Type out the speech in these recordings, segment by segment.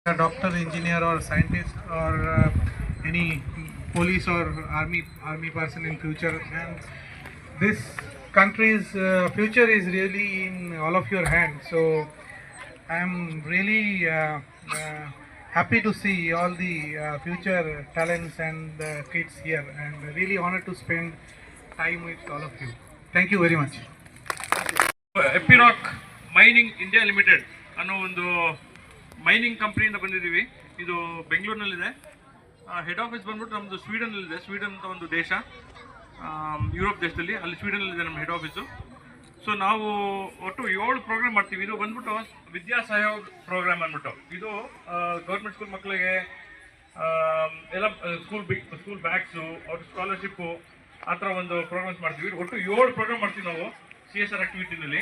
a doctor, engineer, or scientist, or any police or army person in future. And this country's future is really in all of your hands. So I am really happy to see all the future talents and kids here, and really honored to spend time with all of you. Thank you very much. Epiroc mining India limited ಅನ್ನೋ ಒಂದು mining ಕಂಪ್ನಿಯಿಂದ ಬಂದಿದ್ದೀವಿ. ಇದು ಬೆಂಗಳೂರಿನಲ್ಲಿದೆ. Head office ಬಂದ್ಬಿಟ್ಟು ನಮ್ಮದು ಸ್ವೀಡನ್ನಲ್ಲಿದೆ. Sweden ಅಂತ ಒಂದು ದೇಶ, ಯುರೋಪ್ ದೇಶದಲ್ಲಿ, ಅಲ್ಲಿ ಸ್ವೀಡನ್ನಲ್ಲಿದೆ ನಮ್ಮ ಹೆಡ್ ಆಫೀಸು. ಸೊ ನಾವು ಒಟ್ಟು 7 ಪ್ರೋಗ್ರಾಮ್ ಮಾಡ್ತೀವಿ. ಇದು ಬಂದ್ಬಿಟ್ಟು ವಿದ್ಯಾ ಸಹಯೋಗ ಪ್ರೋಗ್ರಾಮ್ ಅಂದ್ಬಿಟ್ಟು, ಇದು ಗೌರ್ಮೆಂಟ್ ಸ್ಕೂಲ್ ಮಕ್ಕಳಿಗೆ ಎಲ್ಲ ಸ್ಕೂಲ್ ಬ್ಯಾಗ್ಸು, ಅವ್ರ ಸ್ಕಾಲರ್ಶಿಪ್ಪು, ಆ ಥರ ಒಂದು ಪ್ರೋಗ್ರಾಮ್ಸ್ ಮಾಡ್ತೀವಿ. ಒಟ್ಟು 7 ಪ್ರೋಗ್ರಾಮ್ ಮಾಡ್ತೀವಿ ನಾವು CSR ಆಕ್ಟಿವಿಟಿನಲ್ಲಿ.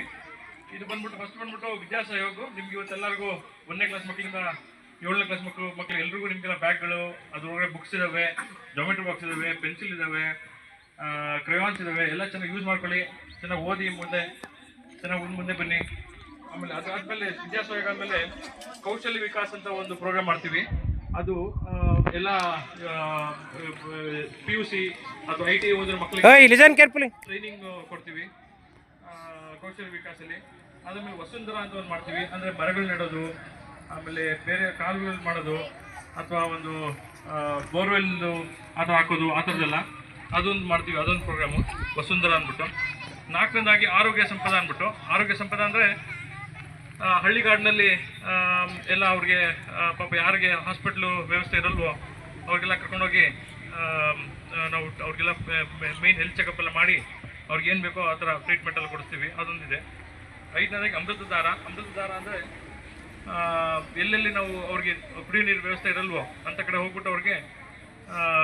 ಇದು ಬಂದ್ಬಿಟ್ಟು ಫಸ್ಟ್ ಬಂದ್ಬಿಟ್ಟು ವಿದ್ಯಾ ಸಹಯೋಗ. ನಿಮ್ಗೆ ಇವತ್ತೆಲ್ಲರಿಗೂ 1ನೇ ಕ್ಲಾಸ್ ಮಕ್ಕಳಿಂದ 7ನೇ ಕ್ಲಾಸ್ ಮಕ್ಕಳು ಎಲ್ರಿಗೂ ನಿಮಗೆಲ್ಲ ಬ್ಯಾಗ್ಗಳು, ಅದ್ರೊಳಗಡೆ ಬುಕ್ಸ್ ಇದ್ದಾವೆ, ಜಾಮೆಟ್ರಿ ಬಾಕ್ಸ್ ಇದ್ದಾವೆ, ಪೆನ್ಸಿಲ್ ಇದ್ದಾವೆ, ಕ್ರಯಾನ್ಸ್ ಇದ್ದಾವೆ. ಎಲ್ಲ ಚೆನ್ನಾಗಿ ಯೂಸ್ ಮಾಡ್ಕೊಳ್ಳಿ, ಚೆನ್ನಾಗಿ ಓದಿ, ಮುಂದೆ ಬನ್ನಿ. ಆಮೇಲೆ ಅದಾದಮೇಲೆ ವಿದ್ಯಾ ಸಹಯೋಗ ಆದಮೇಲೆ ಕೌಶಲ್ಯ ವಿಕಾಸ್ ಅಂತ ಒಂದು ಪ್ರೋಗ್ರಾಮ್ ಮಾಡ್ತೀವಿ. ಅದು ಎಲ್ಲ PUC ಅಥವಾ ITI ಓದಿರೋ ಮಕ್ಕಳಿಗೆ ಟ್ರೈನಿಂಗ್ ಕೊಡ್ತೀವಿ ಕೌಶಲ್ಯ ವಿಕಾಸಲ್ಲಿ. ಅದಾದ್ಮೇಲೆ ವಸುಂಧರಾ ಅಂತ ಒಂದು ಮಾಡ್ತೀವಿ, ಅಂದರೆ ಮರಗಳು ನೆಡೋದು, ಆಮೇಲೆ ಬೇರೆ ಕಾಲುಗಳು ಮಾಡೋದು, ಅಥವಾ ಒಂದು ಬೋರ್ವೆಲ್ದು ಅದು ಹಾಕೋದು, ಆ ಥರದ್ದೆಲ್ಲ ಅದೊಂದು ಮಾಡ್ತೀವಿ. ಅದೊಂದು ಪ್ರೋಗ್ರಾಮು ವಸುಂಧರಾ ಅಂದ್ಬಿಟ್ಟು. 4ನೇದಾಗಿ ಆರೋಗ್ಯ ಸಂಪದ ಅಂದ್ಬಿಟ್ಟು. ಆರೋಗ್ಯ ಸಂಪದ ಅಂದರೆ ಹಳ್ಳಿಗಾಡಿನಲ್ಲಿ ಎಲ್ಲ ಅವ್ರಿಗೆ ಪಾಪ ಯಾರಿಗೆ ಹಾಸ್ಪಿಟ್ಲು ವ್ಯವಸ್ಥೆ ಇರಲ್ವೋ ಅವ್ರಿಗೆಲ್ಲ ಕರ್ಕೊಂಡೋಗಿ ನಾವು ಅವ್ರಿಗೆಲ್ಲ ಮೇನ್ ಹೆಲ್ತ್ ಚೆಕಪ್ ಎಲ್ಲ ಮಾಡಿ ಅವ್ರಿಗೆ ಏನು ಬೇಕೋ ಆ ಥರ ಟ್ರೀಟ್ಮೆಂಟ್ ಎಲ್ಲ ಕೊಡಿಸ್ತೀವಿ. ಅದೊಂದಿದೆ. 5ನೇದಾಗಿ ಅಮೃತಧಾರ. ಅಮೃತಧಾರ ಅಂದರೆ ಎಲ್ಲೆಲ್ಲಿ ನಾವು ಅವ್ರಿಗೆ ಕುಡಿಯೋ ನೀರು ವ್ಯವಸ್ಥೆ ಇರಲ್ವೋ ಅಂಥ ಕಡೆ ಹೋಗ್ಬಿಟ್ಟು ಅವ್ರಿಗೆ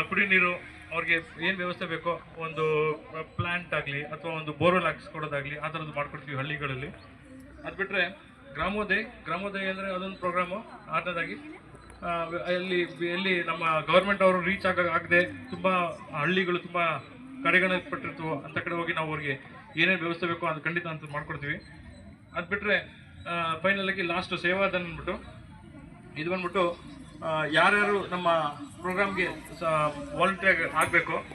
ಕುಡಿಯೋ ನೀರು ಅವ್ರಿಗೆ ಏನು ವ್ಯವಸ್ಥೆ ಬೇಕೋ, ಒಂದು ಪ್ಲ್ಯಾಂಟ್ ಆಗಲಿ ಅಥವಾ ಒಂದು ಬೋರ್ವೆಲ್ ಹಾಕಿಸ್ಕೊಡೋದಾಗಲಿ, ಆ ಥರದ್ದು ಮಾಡ್ಕೊಡ್ತೀವಿ ಹಳ್ಳಿಗಳಲ್ಲಿ. ಅದು ಬಿಟ್ಟರೆ ಗ್ರಾಮೋದಯ ಅಂದರೆ ಅದೊಂದು ಪ್ರೋಗ್ರಾಮು. 6ನೇದಾಗಿ ಎಲ್ಲಿ ನಮ್ಮ ಗೌರ್ಮೆಂಟ್ ಅವರು ರೀಚ್ ಆಗದೆ ತುಂಬ ಹಳ್ಳಿಗಳು ತುಂಬ ಕಡೆಗಣಿಸಲ್ಪಟ್ಟಿರ್ತವೆ ಅಂಥ ಕಡೆ ಹೋಗಿ ನಾವು ಅವ್ರಿಗೆ ಏನೇನು ವ್ಯವಸ್ಥೆ ಬೇಕೋ ಅದು ಖಂಡಿತ ಅಂತ ಮಾಡ್ಕೊಡ್ತೀವಿ. ಅದು ಬಿಟ್ಟರೆ ಫೈನಲಾಗಿ ಲಾಸ್ಟ್ ಸೇವಾದಾನ ಅಂದ್ಬಿಟ್ಟು. ಇದು ಬಂದ್ಬಿಟ್ಟು ಯಾರ್ಯಾರು ನಮ್ಮ ಪ್ರೋಗ್ರಾಮ್ಗೆ ವಾಲಂಟಿಯರ್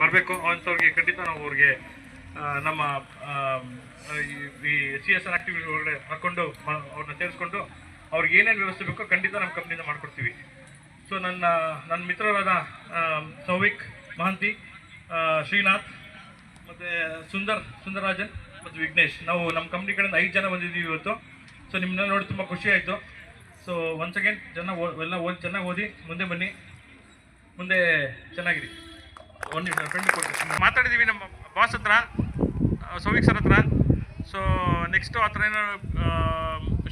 ಬರಬೇಕು ಅಂಥವ್ರಿಗೆ ಖಂಡಿತ ನಾವು ಅವ್ರಿಗೆ ನಮ್ಮ ಈ CSR ಆಕ್ಟಿವಿಟಿ ಒಳಗಡೆ ಹಾಕ್ಕೊಂಡು ಅವ್ರನ್ನ ಸೇರಿಸ್ಕೊಂಡು ಅವ್ರಿಗೆ ಏನೇನು ವ್ಯವಸ್ಥೆ ಬೇಕೋ ಖಂಡಿತ ನಮ್ಮ ಕಂಪ್ನಿಯಿಂದ ಮಾಡ್ಕೊಡ್ತೀವಿ. ಸೊ ನನ್ನ ಮಿತ್ರರಾದ ಸೌವಿಕ್ ಮಹಂತಿ, ಶ್ರೀನಾಥ್, ಮತ್ತು ಸುಂದರರಾಜನ್ ಮತ್ತು ವಿಘ್ನೇಶ್, ನಾವು ನಮ್ಮ ಕಂಪ್ನಿ ಕಡೆಯಿಂದ 5 ಜನ ಬಂದಿದ್ದೀವಿ ಇವತ್ತು. ಸೊ ನಿಮ್ಮನ್ನ ನೋಡಿ ತುಂಬ ಖುಷಿ ಆಯಿತು. ಸೊ ಒನ್ಸ್ ಅಗೇನ್ ಚೆನ್ನಾಗಿ ಓದಿ ಮುಂದೆ ಬನ್ನಿ, ಮುಂದೆ ಚೆನ್ನಾಗಿರಿ. ಒಂದು ಫ್ರೆಂಡ್ ಕೊಡ್ತೀವಿ, ಮಾತಾಡಿದ್ದೀವಿ ನಮ್ಮ ಬಾಸ್ ಹತ್ರ, ಸೌವಿಕ್ ಸರ್ ಹತ್ರ. ಸೊ ನೆಕ್ಸ್ಟು ಆ ಥರ ಏನಾರು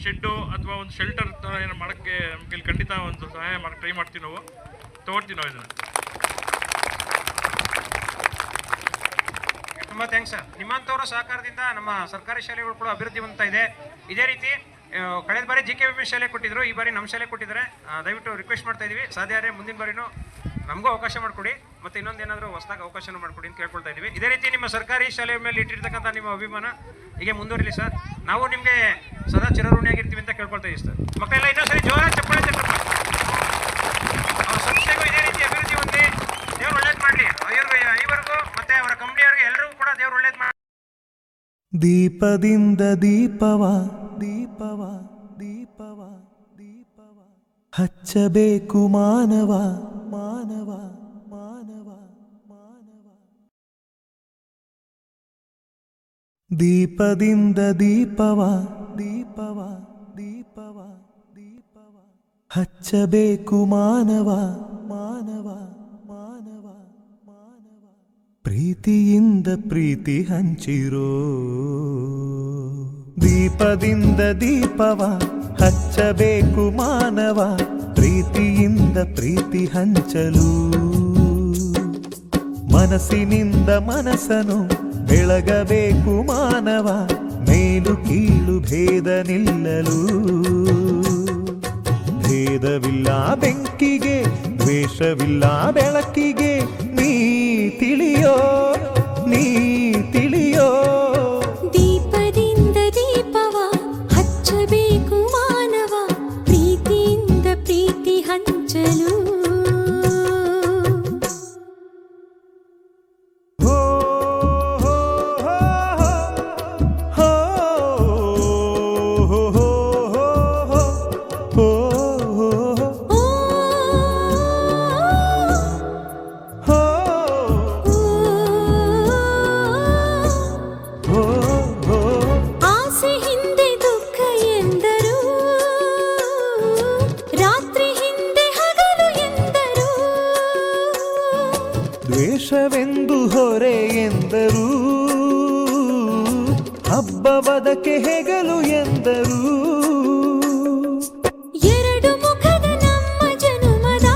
ಶೆಡ್ಡು ಅಥವಾ ಒಂದು ಶೆಲ್ಟರ್ ಥರ ಏನೋ ಮಾಡೋಕ್ಕೆ ನಮಗೆ ಖಂಡಿತ ಒಂದು ಸಹಾಯ ಮಾಡೋಕ್ಕೆ ಟ್ರೈ ಮಾಡ್ತೀವಿ, ನಾವು ತೊಗೊಳ್ತೀವಿ ನಾವು ಇದನ್ನು. ತುಂಬ ಥ್ಯಾಂಕ್ಸ್ ಸರ್. ನಿಮ್ಮಂಥವರ ಸಹಕಾರದಿಂದ ನಮ್ಮ ಸರ್ಕಾರಿ ಶಾಲೆಗಳು ಕೂಡ ಅಭಿವೃದ್ಧಿ ಹೊಂದ್ತಾ ಇದೆ. ಇದೇ ರೀತಿ ಕಳೆದ ಬಾರಿ GKVP ಶಾಲೆ ಕೊಟ್ಟಿದ್ರು, ಈ ಬಾರಿ ನಮ್ಮ ಶಾಲೆ ಕೊಟ್ಟಿದ್ದಾರೆ. ದಯವಿಟ್ಟು ರಿಕ್ವೆಸ್ಟ್ ಮಾಡ್ತಾ ಇದ್ದೀವಿ, ಸಾಧ್ಯ ಆದರೆ ಮುಂದಿನ ಬಾರಿನೂ ನಮಗೂ ಅವಕಾಶ ಮಾಡಿಕೊಡಿ, ಮತ್ತು ಇನ್ನೊಂದೇನಾದರೂ ಹೊಸದಾಗಿ ಅವಕಾಶನ ಮಾಡಿಕೊಡಿ ಅಂತ ಕೇಳ್ಕೊಳ್ತಾ ಇದ್ದೀವಿ. ಇದೇ ರೀತಿ ನಿಮ್ಮ ಸರ್ಕಾರಿ ಶಾಲೆಯ ಮೇಲೆ ಇಟ್ಟಿರ್ತಕ್ಕಂಥ ನಿಮ್ಮ ಅಭಿಮಾನ ಹೀಗೆ ಮುಂದುವರಿಲಿ ಸರ್. ನಾವು ನಿಮಗೆ ಸದಾ ಚಿರಋಣಿಯಾಗಿರ್ತೀವಿ ಅಂತ ಕೇಳ್ಕೊಳ್ತಾ ಇದ್ದೀವಿ ಸರ್. ಮಕ್ಕಳೆಲ್ಲ ಇನ್ನೊಂದ್ಸರಿ ಜೋರ ಚಪ್ಪಾಳೆ ತಟ್ಟಪ್ಪ. ಅವ್ರ ಸಂಸ್ಥೆಗೂ ಇದೇ ರೀತಿ ಅಭಿವೃದ್ಧಿ ಹೊಂದಿ ದೇವ್ರು ಒಳ್ಳೇದು ಮಾಡಲಿ. ಐವರಿಗೂ ಮತ್ತು ಅವರ ಕಂಪ್ನಿಯವರಿಗೆ ಎಲ್ಲರಿಗೂ ಕೂಡ ದೇವ್ರು ಒಳ್ಳೇದು ಮಾಡಿ. ದೀಪದಿಂದ ದೀಪವ ದೀಪವ ದೀಪವ ದೀಪವ ಹಚ್ಚಬೇಕು ಮಾನವ ಮಾನವ ಮಾನವ ಮಾನವ. ದೀಪದಿಂದ ದೀಪವ ದೀಪವ ದೀಪವ ದೀಪವ ಹಚ್ಚಬೇಕು ಮಾನವ ಮಾನವ ಮಾನವ ಮಾನವ. ಪ್ರೀತಿಯಿಂದ ಪ್ರೀತಿ ಹಂಚಿರೋ. ದೀಪದಿಂದ ದೀಪವ ಹಚ್ಚಬೇಕು ಮಾನವ, ಪ್ರೀತಿಯಿಂದ ಪ್ರೀತಿ ಹಂಚಲು. ಮನಸ್ಸಿನಿಂದ ಮನಸ್ಸನು ಬೆಳಗಬೇಕು ಮಾನವ, ಮೇಲು ಕೀಳು ಭೇದ ನಿಲ್ಲಲು. ಭೇದವಿಲ್ಲ ಬೆಂಕಿಗೆ, ದ್ವೇಷವಿಲ್ಲ ಬೆಳಕಿಗೆ, ನೀ ತಿಳಿಯೋ ನೀ ತಿಳಿಯೋ. ದೀಪದಿಂದ ದೀಪವ ಹಚ್ಚಬೇಕು ಮಾನವ, ಪ್ರೀತಿಯಿಂದ ಪ್ರೀತಿ ದೇಶವೆಂದು ಹೊರೆ ಎಂದರು, ಹಬ್ಬವದಕ್ಕೆ ಹೆಗಲು ಎಂದರು. ಎರಡು ಮುಖದ ನಮ್ಮ ಜನುಮದ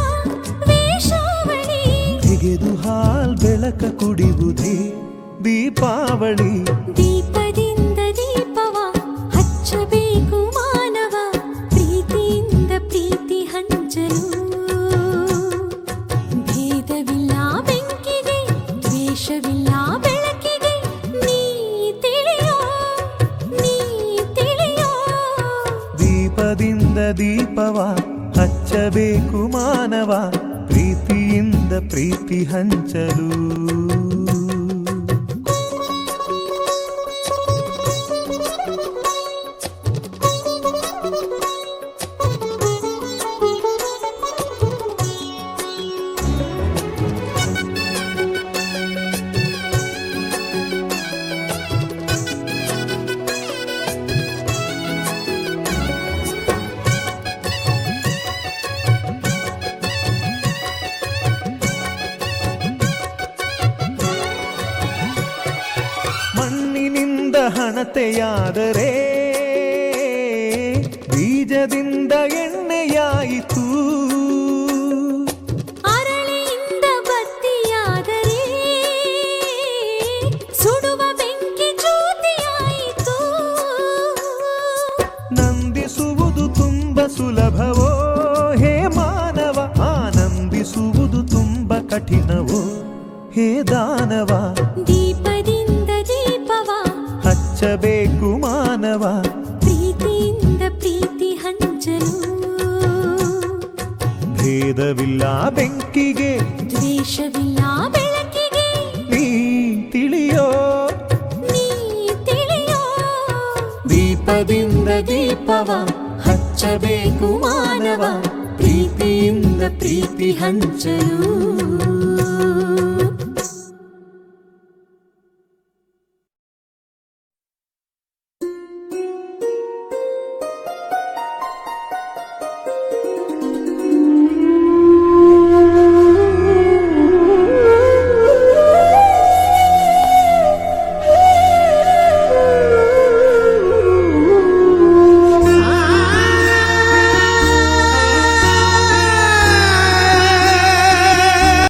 ವೇಷಾವಳಿ, ತೆಗೆದು ಹಾಲ್ ಬೆಳಕ ಕುಡಿಯುವುದೇ ದೀಪಾವಳಿ. ದೀಪದಿಂದ ದೀಪವ ಹಚ್ಚಬೇಕು ಮಾನವ, ಪ್ರೀತಿಯಿಂದ ಪ್ರೀತಿ ಹಂಚಲು. ಭೇದವಿಲ್ಲ ಬೆಂಕಿಗೆ, ದ್ವೇಷವಿಲ್ಲ ಬೆಳಕಿಗೆ, ನೀ ತಿಳಿಯೋ, ನೀ ತಿಳಿಯೋ. ದೀಪದಿಂದ ದೀಪವ ಹಚ್ಚಬೇಕು ಮಾನವ, ಪ್ರೀತಿಯಿಂದ ಪ್ರೀತಿ ಹಂಚಲು. ಮಣ್ಣಿನಿಂದ ಹಣತೆಯಾದರೆ ಬೀಜದಿಂದ ಎಣ್ಣೆಯಾಯಿತು. ಅರಳಿಯಿಂದ ಬತ್ತಿಯಾದರೆ ಸುಡುವ ಬೆಂಕಿ ಜ್ಯೋತಿಯಾಯಿತು. ನಂದಿಸುವುದು ತುಂಬ ಸುಲಭವೋ ಹೇ ಮಾನವ, ಆನಂದಿಸುವುದು ತುಂಬ ಕಠಿಣವೋ ಹೇ ದಾನವ. ದೀಪದಿಂದ ದೀಪವ ಹಚ್ಚಬೇಕು ಮಾನವ, ಪ್ರೀತಿಯಿಂದ ಪ್ರೀತಿ ಹಂಚಲು. ಭೇದವಿಲ್ಲ ಬೆಂಕಿಗೆ, ದ್ವೇಷವಿಲ್ಲ ಬೆಳಕಿಗೆ, ನೀ ತಿಳಿಯೋ, ನೀ ತಿಳಿಯೋ. ದೀಪದಿಂದ ದೀಪವ ಹಚ್ಚಬೇಕು ಮಾನವ, ಪ್ರೀತಿಯಿಂದ ಪ್ರೀತಿ ಹಂಚಲು.